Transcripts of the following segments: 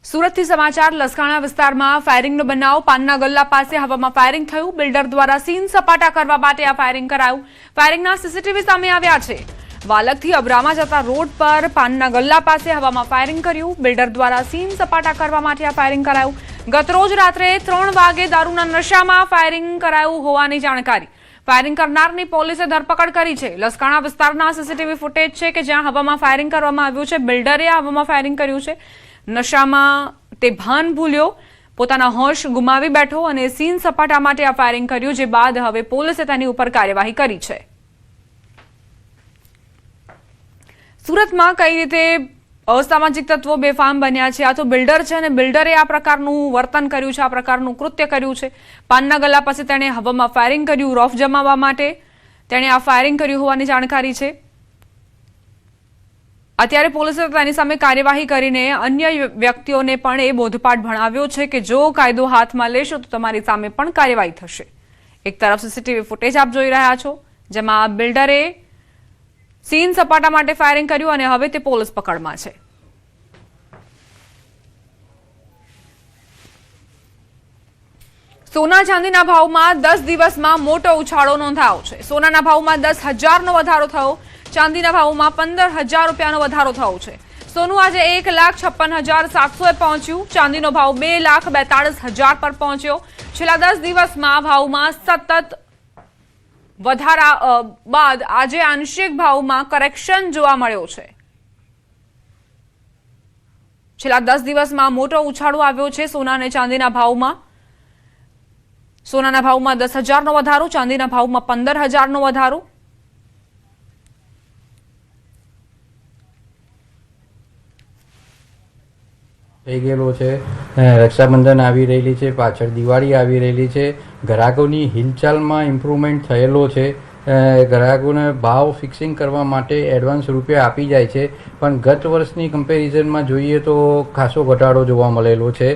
સુરતથી સમાચાર લસકાણા વિસ્તારમાં ફાયરિંગનો બનાવ પાનના ગલ્લા પાસે હવામાં ફાયરિંગ થયું બિલ્ડર દ્વારા સીન સપાટા કરવા માટે આ ફાયરિંગ કરાયું ફાયરિંગના સીસીટીવી સામે આવ્યા છે વાલકથી અબ્રામા જતા રોડ પર પાનના ગલ્લા પાસે હવામાં ફાયરિંગ કર્યું બિલ્ડર દ્વારા સીન સપાટા કરવા માટે આ ફાયરિંગ કરાયું ગતરોજ રાત્રે 3 વાગે દારૂના નશામાં ફાયરિંગ કરાયું હોવાની જાણકારી ફાયરિંગ કરનારની પોલીસે ધરપકડ કરી છે લસકાણા વિસ્તારના સીસીટીવી ફૂટેજ છે કે જ્યાં હવામાં ફાયરિંગ કરવામાં આવ્યું છે બિલ્ડરે આ હવામાં ફાયરિંગ કર્યું છે નશામાં તે ભાન ભૂલ્યો પોતાના હોશ ગુમાવી બેઠો અને સીન સપાટા માટે આ ફાયરિંગ કર્યું જે બાદ હવે પોલીસે તેની ઉપર કાર્યવાહી કરી છે સુરતમાં કઈ રીતે અસામાજિક તત્વો બેફામ બન્યા છે આ તો બિલ્ડર છે અને બિલ્ડરે આ પ્રકારનું વર્તન કર્યું છે આ પ્રકારનું કૃત્ય કર્યું છે પાનના ગલ્લા પાસે તેણે હવામાં ફાયરિંગ કર્યું રોફ જમાવવા માટે તેણે આ ફાયરિંગ કર્યું હોવાની જાણકારી છે અત્યારે પોલીસે તેની સામે કાર્યવાહી કરીને અન્ય વ્યક્તિઓને પણ એ બોધપાઠ ભણાવ્યો છે કે જો કાયદો હાથમાં લેશો તો તમારી સામે પણ કાર્યવાહી થશે એક તરફ સીસીટીવી ફૂટેજ આપ જોઈ રહ્યા છો જેમાં આ બિલ્ડરે સીન સપાટા માટે ફાયરિંગ કર્યું અને હવે તે પોલીસ પકડમાં છે સોના ચાંદીના ભાવમાં 10 દિવસમાં મોટો ઉછાળો નોંધાયો છે સોનાના ભાવમાં 10,000નો વધારો થયો ચાંદીના ભાવમાં 15,000 રૂપિયાનો વધારો થયો છે સોનું આજે 1,56,700 પહોંચ્યું ચાંદીનો ભાવ 2,42,000 પર પહોંચ્યો છેલ્લા 10 દિવસમાં ભાવમાં સતત વધારા બાદ આજે આંશિક ભાવમાં કરેક્શન જોવા મળ્યો છે છેલ્લા 10 દિવસમાં મોટો ઉછાળો આવ્યો છે સોના અને ચાંદીના ભાવમાં સોનાના ભાવમાં 10,000નો વધારો ચાંદીના ભાવમાં 15,000નો વધારો થઈ ગયેલો છે રક્ષાબંધન આવી રહેલી છે પાછળ દિવાળી આવી રહેલી છે ગ્રાહકોની હિલચાલમાં ઇમ્પ્રુવમેન્ટ થયેલો છે ગ્રાહકોને ભાવ ફિક્સિંગ કરવા માટે એડવાન્સ રૂપિયા આપી જાય છે પણ ગત વર્ષની કમ્પેરિઝનમાં જોઈએ તો ખાસો ઘટાડો જોવા મળેલો છે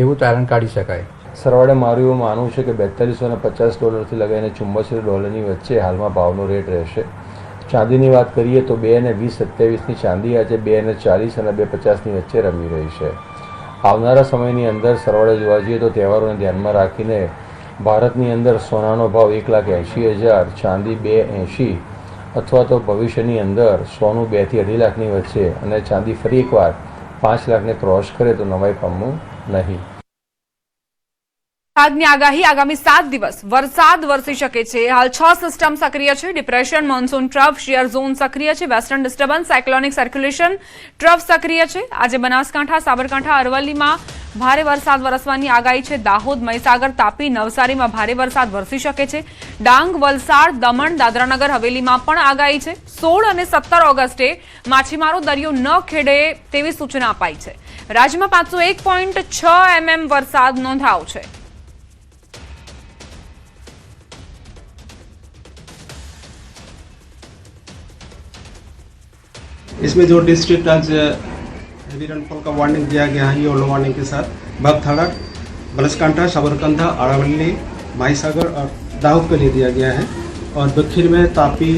એવું તારણ કાઢી શકાય સરવાળે મારું એવું માનવું છે કે $4250 લગાવીને $74 વચ્ચે હાલમાં ભાવનો રેટ રહેશે ચાંદીની વાત કરીએ તો 2,20,27ની ચાંદી આજે 2,40 અને 2,50ની વચ્ચે રમી રહી છે આવનારા સમયની અંદર સરવાળે જોવા જઈએ તો તહેવારોને ધ્યાનમાં રાખીને ભારતની અંદર સોનાનો ભાવ 1,80,000 ચાંદી 2,80 અથવા તો ભવિષ્યની અંદર સોનું 2 થી 2.5 લાખની વચ્ચે અને ચાંદી ફરી એકવાર 5 લાખને ક્રોસ કરે તો નવાઈ પામવું નહીં વરસાદની આગાહી આગામી 7 દિવસ વરસાદ વરસી શકે છે હાલ 6 સિસ્ટમ સક્રિય છે depression monsoon trough shear zone સક્રિય છે western disturbance cyclonic circulation trough સક્રિય છે આજે બનાસકાંઠા સાબરકાંઠા અરવલ્લીમાં ભારે વરસાદ વરસવાની આગાહી છે દાહોદ મહીસાગર તાપી નવસારીમાં ભારે વરસાદ વરસી શકે છે ડાંગ વલસાડ દમણ દાદરાનગર હવેલીમાં પણ આગાહી છે 16 અને 17 ઓગસ્ટે માછીમારો દરિયો ન ખેડે તેવી સૂચના અપાઈ છે રાજ્યમાં 501.6 mm વરસાદ નોંધાયો છે इसमें जो डिस्ट्रिक्ट आज हेवी रेनफॉल का वार्निंग दिया गया है येलो वार्निंग के साथ बागथाड़ा बनासकांठा साबरकांठा अरावली माहीसागर और दाहोद के लिए दिया गया है और दक्षिण में तापी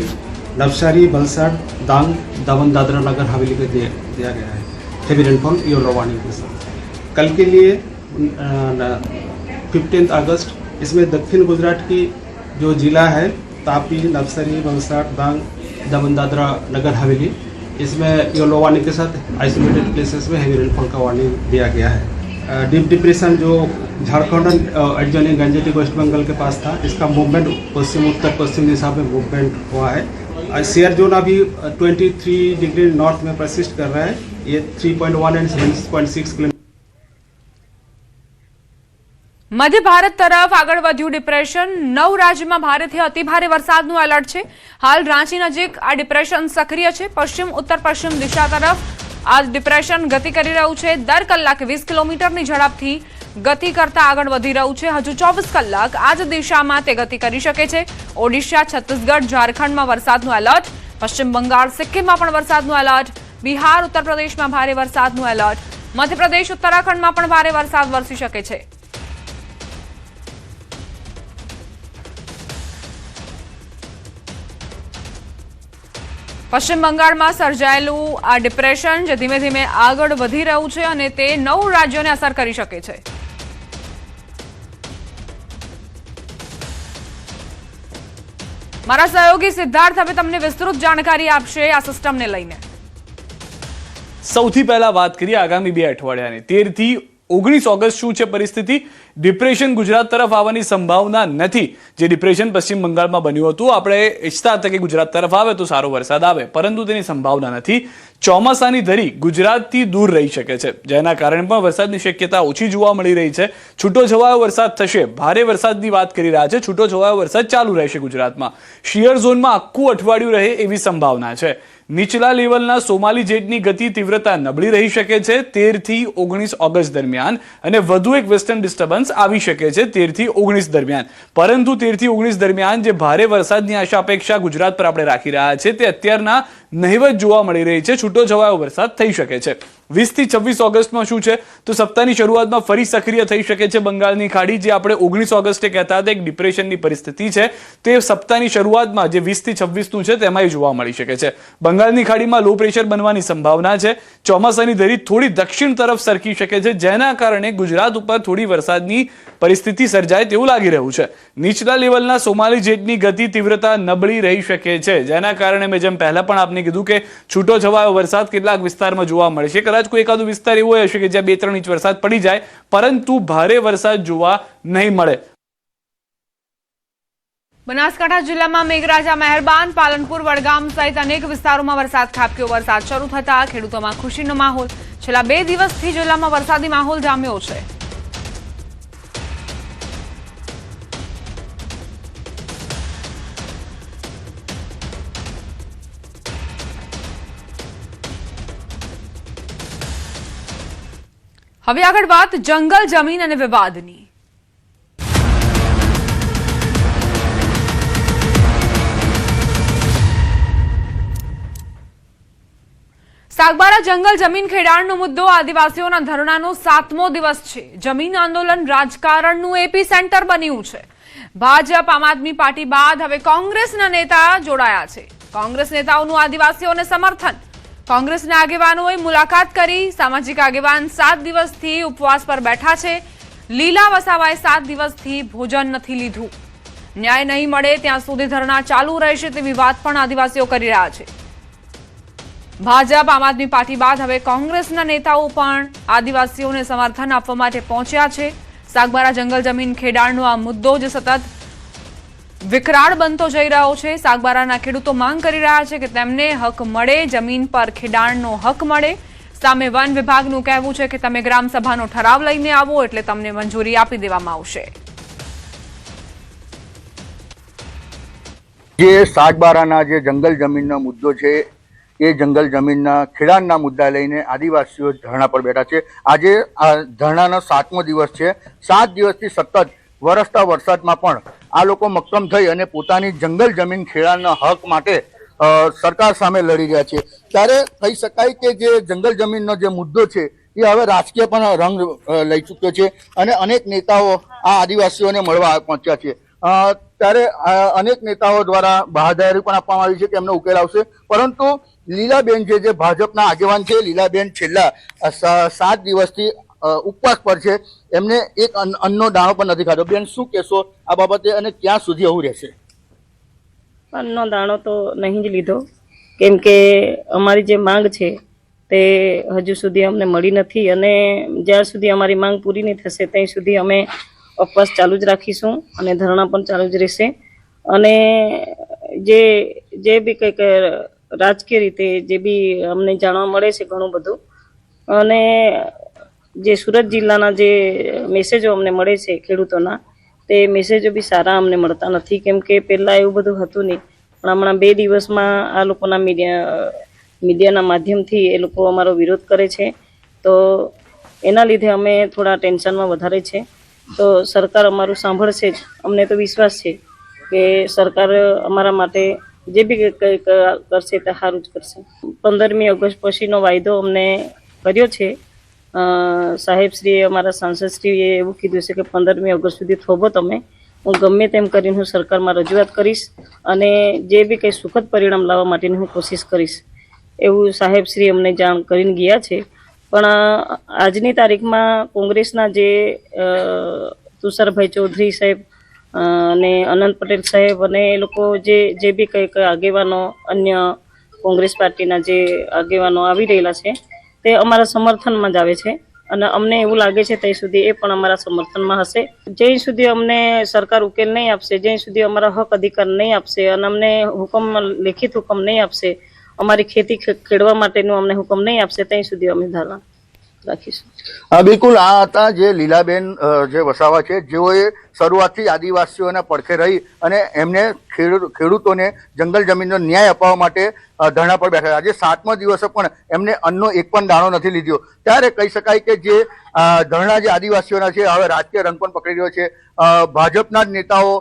नवसारी वलसाड़ डांग दमन दादरा नगर हवेली को दिया गया है हेवी रेनफॉल येलो वार्निंग के साथ कल के लिए 15 अगस्त इसमें दक्षिण गुजरात की जो ज़िला है तापी नवसारी वलसाड़ डांग दमन दादरा नगर हवेली इसमें येलो वार्निंग के साथ आइसोलेटेड प्लेसेस में हेवी रेनफॉल का वार्निंग दिया गया है डीप डिप्रेशन जो झारखंड एडजॉइनिंग गंजेटिक वेस्ट बंगाल के पास था इसका मूवमेंट पश्चिम उत्तर पश्चिम दिशा में मूवमेंट हुआ है शेयर जोन अभी 23 डिग्री नॉर्थ में परसिस्ट कर रहा है ये 3.1 एंड 7.6 किलोमीटर મધ્ય ભારત તરફ આગળ વધ્યું ડિપ્રેશન 9 રાજ્યમાં ભારેથી અતિભારે વરસાદનું એલર્ટ છે હાલ રાંચી નજીક આ ડિપ્રેશન સક્રિય છે પશ્ચિમ ઉત્તર પશ્ચિમ દિશા તરફ આ ડિપ્રેશન ગતિ કરી રહ્યું છે દર કલાકે 20 કિલોમીટરની ઝડપથી ગતિ કરતા આગળ વધી રહ્યું છે હજુ 24 કલાક આ જ દિશામાં તે ગતિ કરી શકે છે ઓડિશા છત્તીસગઢ ઝારખંડમાં વરસાદનું એલર્ટ પશ્ચિમ બંગાળ સિક્કિમમાં પણ વરસાદનું એલર્ટ બિહાર ઉત્તર પ્રદેશમાં ભારે વરસાદનું એલર્ટ મધ્યપ્રદેશ ઉત્તરાખંડમાં પણ ભારે વરસાદ વરસી શકે છે પશ્ચિમ બંગાળમાં સર્જાયેલું આ ડિપ્રેશન જે ધીમે ધીમે આગળ વધી રહ્યું છે અને તે 9 રાજ્યોને અસર કરી શકે છે. મારા સહયોગી સિદ્ધાર્થ હવે તમને વિસ્તૃત જાણકારી આપશે આ સિસ્ટમને લઈને. સૌથી પહેલા વાત કરીએ આગામી 2 અઠવાડિયાની 13 થી 19 ઓગસ્ટ શું છે પરિસ્થિતિ. ડિપ્રેશન ગુજરાત તરફ આવવાની સંભાવના નથી. જે ડિપ્રેશન પશ્ચિમ બંગાળમાં બન્યું હતું, આપણે ઈચ્છતા હતા કે ગુજરાત તરફ આવે તો સારો વરસાદ આવે, પરંતુ તેની સંભાવના નથી. ચોમાસાની ધરી ગુજરાતથી દૂર રહી શકે છે, જેના કારણે પણ વરસાદની શક્યતા ઓછી જોવા મળી રહી છે. છૂટો છવાયો વરસાદ થશે. ભારે વરસાદની વાત કરી રહ્યા છે. છૂટો છવાયો વરસાદ ચાલુ રહેશે ગુજરાતમાં. શિયર ઝોનમાં આખું અઠવાડિયું રહે એવી સંભાવના છે. નીચલા લેવલના સોમાલી જેટની ગતિ તીવ્રતા નબળી રહી શકે છે 13 થી 19 ઓગસ્ટ દરમિયાન, અને વધુ એક વેસ્ટર્ન ડિસ્ટર્બન્સ આવી શકે છે 13 થી 19 દરમિયાન. પરંતુ 13 થી 19 દરમિયાન જે ભારે વરસાદની આશા અપેક્ષા ગુજરાત પર આપણે રાખી રહ્યા છે તે અત્યારના નહિવત જોવા મળી રહી છે. છૂટો છવાયો વરસાદ થઈ શકે છે. 20 થી 26 ઓગસ્ટમાં શું છે તો સપ્તાહની શરૂઆતમાં ફરી સક્રિય થઈ શકે છે બંગાળની ખાડી. જે આપણે 19 ઓગસ્ટે કહેતા હતા એક ડિપ્રેશનની પરિસ્થિતિ છે, તે સપ્તાહની શરૂઆતમાં જે 20 થી 26નું છે તેમાં જોવા મળી શકે છે. બંગાળની ખાડીમાં લો પ્રેશર બનવાની સંભાવના છે. ચોમાસાની ધરી થોડી દક્ષિણ તરફ સરકી શકે છે, જેના કારણે ગુજરાત ઉપર થોડી વરસાદની પરિસ્થિતિ સર્જાય તેવું લાગી રહ્યું છે. નીચલા લેવલના સોમાલી જેટની ગતિ તીવ્રતા નબળી રહી શકે છે, જેના કારણે મેં જેમ પહેલા પણ આપને કીધું કે છૂટો છવાયો વરસાદ કેટલાક વિસ્તારમાં જોવા મળશે. કદાચ કોઈ એકાદો વિસ્તાર એવો હશે કે જ્યાં 2-3 ઇંચ વરસાદ પડી જાય, પરંતુ ભારે વરસાદ જોવા નહીં મળે. બનાસકાંઠા જિલ્લામાં મેઘરાજા મહેરબાન. પાલનપુર, વડગામ સહિત અનેક વિસ્તારોમાં વરસાદ ખાબક્યો. વરસાદ શરૂ થતા ખેડૂતોમાં ખુશીનો માહોલ. છેલ્લા 2 દિવસથી જિલ્લામાં વરસાદી માહોલ જામ્યો છે. હવે આગળ વાત જંગલ જમીન અને વિવાદની. સાગબારા જંગલ જમીન ખેડાણનો મુદ્દો આદિવાસીઓના ધરણાનો 7મો દિવસ છે. જમીન આંદોલન રાજકારણનું એપી સેન્ટર બન્યું છે. ભાજપ, આમ આદમી પાર્ટી બાદ હવે કોંગ્રેસના નેતા જોડાયા છે. કોંગ્રેસ નેતાઓનું આદિવાસીઓને સમર્થન. કોંગ્રેસના આગેવાનોએ મુલાકાત કરી. સામાજિક આગેવાન 7 દિવસથી ઉપવાસ પર બેઠા છે. લીલા વસાવાએ 7 દિવસથી ભોજન નથી લીધું. ન્યાય નહીં મળે ત્યાં સુધી ધરણા ચાલુ રહેશે તેવી વાત પણ આદિવાસીઓ કરી રહ્યા છે. ભાજપ, આમ આદમી પાર્ટી બાદ હવે કોંગ્રેસના નેતાઓ પણ આદિવાસીઓને સમર્થન આપવા માટે પહોંચ્યા છે. સાગબારા જંગલ જમીન ખેડાણનો આ મુદ્દો જે સતત વિકરાળ બનતો જઈ રહ્યો છે. સાગબારાના ખેડૂતો માંગ કરી રહ્યા છે કે તેમને હક મળે, જમીન પર ખેડાણનો હક મળે. સામે વન વિભાગનું કહેવું છે કે તમે ગ્રામ સભાનો ઠરાવ લઈને આવો એટલે તમને મંજૂરી આપી દેવામાં આવશે. જે સાગબારાના જે જંગલ જમીનનો મુદ્દો છે એ જંગલ જમીનના ખેડાણના મુદ્દા લઈને આદિવાસીઓ ધરણા પર બેઠા છે. આજે આ ધરણાનો 7મો દિવસ છે. 7 દિવસથી સતત વરસતા વરસાદમાં પણ આ લોકો મક્કમ થઈ અને પોતાની જંગલ જમીન ખેડાણના હક માટે સરકાર સામે લડી રહ્યા છે. ત્યારે કહી શકાય કે જે જંગલ જમીનનો જે મુદ્દો છે એ હવે રાજકીય પણ રંગ લઈ ચૂક્યો છે અને અનેક નેતાઓ આ આદિવાસીઓને મળવા પહોંચ્યા છે. ત્યારે અનેક નેતાઓ દ્વારા બાહાદારી પણ આપવામાં આવી છે કે એમનો ઉકેલ આવશે, પરંતુ લીલાબેન જે ભાજપના આગેવાન છે, લીલાબેન છેલ્લા 7 દિવસથી ઉપવાસ પર છે. એમને એક અન્નનો દાણો પણ નથી ખાધો. બેન, શું કહેશો આ બાબતે અને ક્યાં સુધી આવું રહેશે? અન્નનો દાણો તો નહીં જ લીધો, કેમ કે અમારી જે માંગ છે તે હજુ સુધી અમને મળી નથી અને જ્યાં સુધી અમારી માંગ પૂરી નહીં થશે ત્યાં સુધી અમે ઉપવાસ ચાલુ જ રાખીશું અને ધરણા પણ ચાલુ જ રહેશે. અને જે બી કંઈક રાજકીય રીતે જે બી અમને જાણવા મળે છે ઘણું બધું, અને જે સુરત જિલ્લાના જે મેસેજો અમને મળે છે ખેડૂતોના, તે મેસેજો બી સારા અમને મળતા નથી. કેમ કે પહેલાં એવું બધું હતું નહીં, પણ હમણાં 2 દિવસમાં આ લોકોના મીડિયાના માધ્યમથી એ લોકો અમારો વિરોધ કરે છે. તો એના લીધે અમે થોડા ટેન્શનમાં વધારે છે. તો સરકાર અમારું સાંભળશે જ. અમને તો વિશ્વાસ છે કે સરકાર અમારા માટે જે બી કંઈક કરશે તે સારું જ કરશે. 15મી ઓગસ્ટ પછીનો વાયદો અમને કર્યો છે. સાહેબશ્રીએ, અમારા સાંસદશ્રીએ એવું કીધું છે કે 15મી ઓગસ્ટ સુધી થોભો તમે, હું ગમે તેમ કરીને હું સરકારમાં રજૂઆત કરીશ અને જે બી કંઈ સુખદ પરિણામ લાવવા માટેની હું કોશિશ કરીશ એવું સાહેબશ્રી અમને જાણ કરીને ગયા છે. પણ આજની તારીખમાં કોંગ્રેસના જે તુષારભાઈ ચૌધરી સાહેબ અને અનંત પટેલ સાહેબ અને એ લોકો જે બી કંઈક આગેવાનો અન્ય કોંગ્રેસ પાર્ટીના જે આગેવાનો આવી રહેલા છે તે અમારા સમર્થનમાં જ આવે છે અને અમને એવું લાગે છે ત્યાં સુધી એ પણ અમારા સમર્થનમાં હશે. જ્યાં સુધી અમને સરકાર ઉકેલ નહીં આપશે, જ્યાં સુધી અમારા હક અધિકાર નહીં આપશે અને અમને લેખિત હુકમ નહીં આપશે, અમારી ખેતી ખેડવા માટેનું અમને હુકમ નહીં આપશે, ત્યાં સુધી અમે ધારણા રાખીશું. બિલકુલ, આ હતા જે લીલાબેન જે વસાવા છે, જેઓએ શરૂઆતથી આદિવાસીઓના પડખે રહી અને એમને ખેડૂતોને જંગલ જમીનનો ન્યાય અપાવવા માટે ધરણા પર બેઠા. આજે 7મો દિવસે પણ એમને અન્નનો એક પણ દાણો નથી લીધો. ત્યારે કહી શકાય કે જે ધરણા જે આદિવાસીઓના છે હવે રાજકીય રંગ પણ પકડી રહ્યો છે. ભાજપના જ નેતાઓ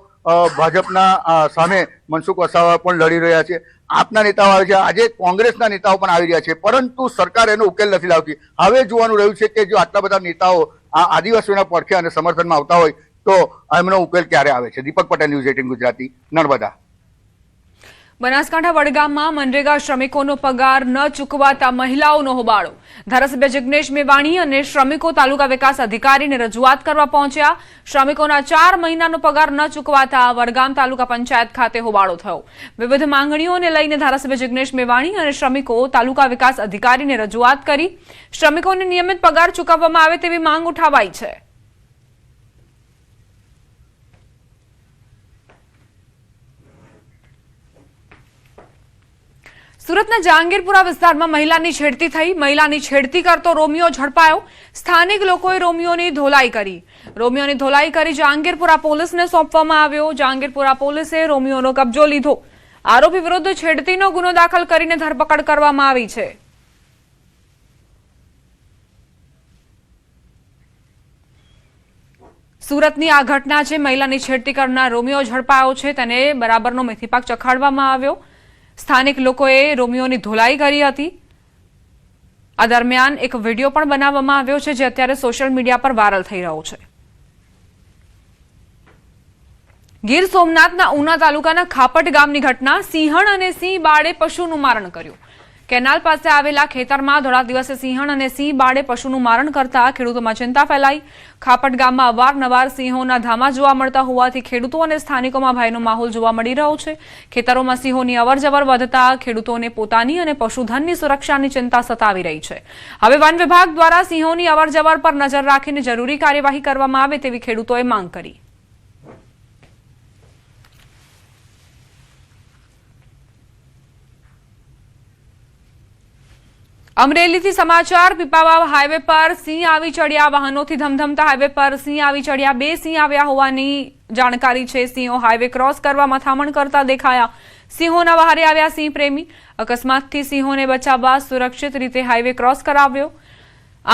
ભાજપના સામે મનસુખ વસાવા પણ લડી રહ્યા છે. આપના નેતાઓ આવે છે, આજે કોંગ્રેસના નેતાઓ પણ આવી રહ્યા છે, પરંતુ સરકાર એનો ઉકેલ નથી લાવતી. હવે જોવાનું રહ્યું છે કે જો આટલા બધા નેતાઓ આ આદિવાસીઓના પડખે અને સમર્થનમાં આવતા હોય તો એમનો ઉકેલ ક્યારે આવે છે. દીપક પટેલ, ન્યૂઝ 18 ગુજરાતી, નર્મદા. બનાસકાંઠા વડગામમાં મનરેગા શ્રમિકોનો પગાર ન ચૂકવાતા મહિલાઓનો હોબાળો. ધારાસભ્ય જિગ્નેશ મેવાણી અને શ્રમિકો તાલુકા વિકાસ અધિકારીને રજૂઆત કરવા પહોંચ્યા. શ્રમિકોના 4 મહિનાનો પગાર ન ચૂકવાતા વડગામ તાલુકા પંચાયત ખાતે હોબાળો થયો. વિવિધ માંગણીઓને લઈને ધારાસભ્ય જિગ્નેશ મેવાણી અને શ્રમિકો તાલુકા વિકાસ અધિકારીને રજૂઆત કરી. શ્રમિકોને નિયમિત પગાર ચૂકવવામાં આવે તેવી માંગ ઉઠાવાઈ છે. સુરતના જહાંગીરપુરા વિસ્તારમાં મહિલાની છેડતી થઈ. મહિલાની છેડતી કરતો રોમિયો ઝડપાયો. સ્થાનિક લોકોએ રોમિયોની ધોલાઈ કરી જહાંગીરપુરા પોલીસને સોંપવામાં આવ્યો. જહાંગીરપુરા પોલીસે રોમિયોનો કબજો લીધો. આરોપી વિરુદ્ધ છેડતીનો ગુનો દાખલ કરીને ધરપકડ કરવામાં આવી છે. સુરતની આ ઘટના છે. મહિલાની છેડતી કરનાર રોમિયો ઝડપાયો છે. તેને બરાબરનો મેથીપાક ચખાડવામાં આવ્યો. સ્થાનિક લોકોએ રોમિયોની ધોલાઈ કરી હતી. આ દરમિયાન એક વિડીયો પણ બનાવવામાં આવ્યો છે જે અત્યારે સોશિયલ મીડિયા પર વાયરલ થઈ રહ્યો છે. ગીર સોમનાથના ઉના તાલુકાના ખાપટ ગામની ઘટના. સિંહણ અને સિંહ બાળે પશુનું મારણ કર્યું. કેનાલ પાસે આવેલા ખેતરમાં ધોળા દિવસે સિંહણ અને સિંહ બાળે પશુનું મારણ કરતા ખેડૂતોમાં ચિંતા ફેલાઈ. ખાપટ ગામમાં અવારનવાર સિંહોના ધામા જોવા મળતા હોવાથી ખેડૂતો અને સ્થાનિકોમાં ભયનો માહોલ જોવા મળી રહ્યો છે. ખેતરોમાં સિંહોની અવરજવર વધતા ખેડૂતોને પોતાની અને પશુધનની સુરક્ષાની ચિંતા સતાવી રહી છે. હવે વન વિભાગ દ્વારા સિંહોની અવરજવર પર નજર રાખીને જરૂરી કાર્યવાહી કરવામાં આવે તેવી ખેડૂતોએ માંગ કરી. અમરેલીથી સમાચાર. પીપાવાવ હાઈવે પર સિંહ આવી ચડ્યા. વાહનોથી ધમધમતા હાઈવે પર સિંહ આવી ચડ્યા. 2 સિંહ આવ્યા હોવાની જાણકારી છે. સિંહો હાઈવે ક્રોસ કરવા મથામણ કરતા દેખાયા. સિંહોના વહારે આવ્યા સિંહ પ્રેમી. અકસ્માતથી સિંહોને બચાવવા સુરક્ષિત રીતે હાઈવે ક્રોસ કરાવ્યો.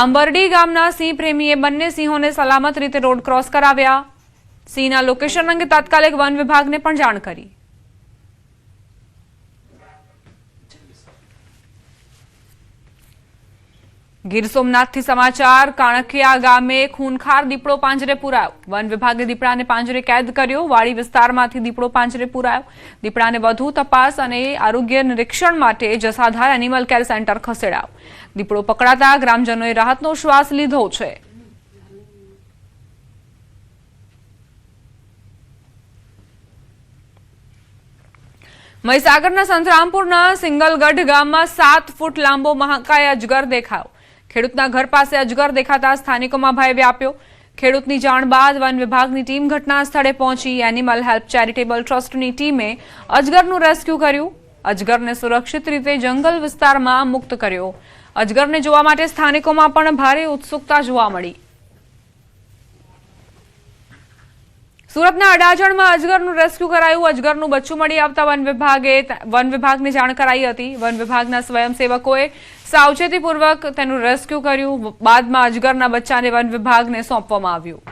આંબરડી ગામના સિંહ પ્રેમીએ બંને સિંહોને સલામત રીતે રોડ ક્રોસ કરાવ્યા. સિંહના લોકેશન અંગે તાત્કાલિક વન વિભાગને પણ જાણ કરી. ગીર સોમનાથથી સમાચાર. કાણકિયા ગામે ખૂનખાર દીપડો પાંજરે પુરાયો. વન વિભાગે દીપડાને પાંજરે કેદ કર્યો. વાડી વિસ્તારમાંથી દીપડો પાંજરે પુરાયો. દીપડાને વધુ તપાસ અને આરોગ્ય નિરીક્ષણ માટે જસાધાર એનિમલ કેર સેન્ટર ખસેડાયો. દીપડો પકડાતા ગ્રામજનોએ રાહતનો શ્વાસ લીધો છે. મહીસાગરના સંતરામપુરના સિંગલગઢ ગામમાં 7 ફૂટ લાંબો મહાકાય અજગર દેખાયો. ખેડૂતના ઘર પાસે અજગર દેખાતા સ્થાનિકોમાં ભય વ્યાપ્યો. ખેડૂતની જાણ બાદ વન વિભાગની ટીમ ઘટના સ્થળે પહોંચી. એનિમલ હેલ્પ ચેરિટેબલ ટ્રસ્ટની ટીમે અજગરનું રેસ્ક્યુ કર્યું. અજગરને સુરક્ષિત રીતે જંગલ વિસ્તારમાં મુક્ત કર્યો. અજગરને જોવા માટે સ્થાનિકોમાં પણ ભારે ઉત્સુકતા જોવા મળી. સુરતના અડાજણમાં અજગરનું રેસ્ક્યુ કરાયું. અજગરનું બચ્ચું મળી આવતા વન વિભાગને જાણ કરાઈ હતી. વન વિભાગના સ્વયંસેવકોએ સાવચેતીપૂર્વક તેનું રેસ્ક્યુ કર્યું. બાદમાં અજગરના બચ્ચાને વન વિભાગને સોંપવામાં આવ્યું.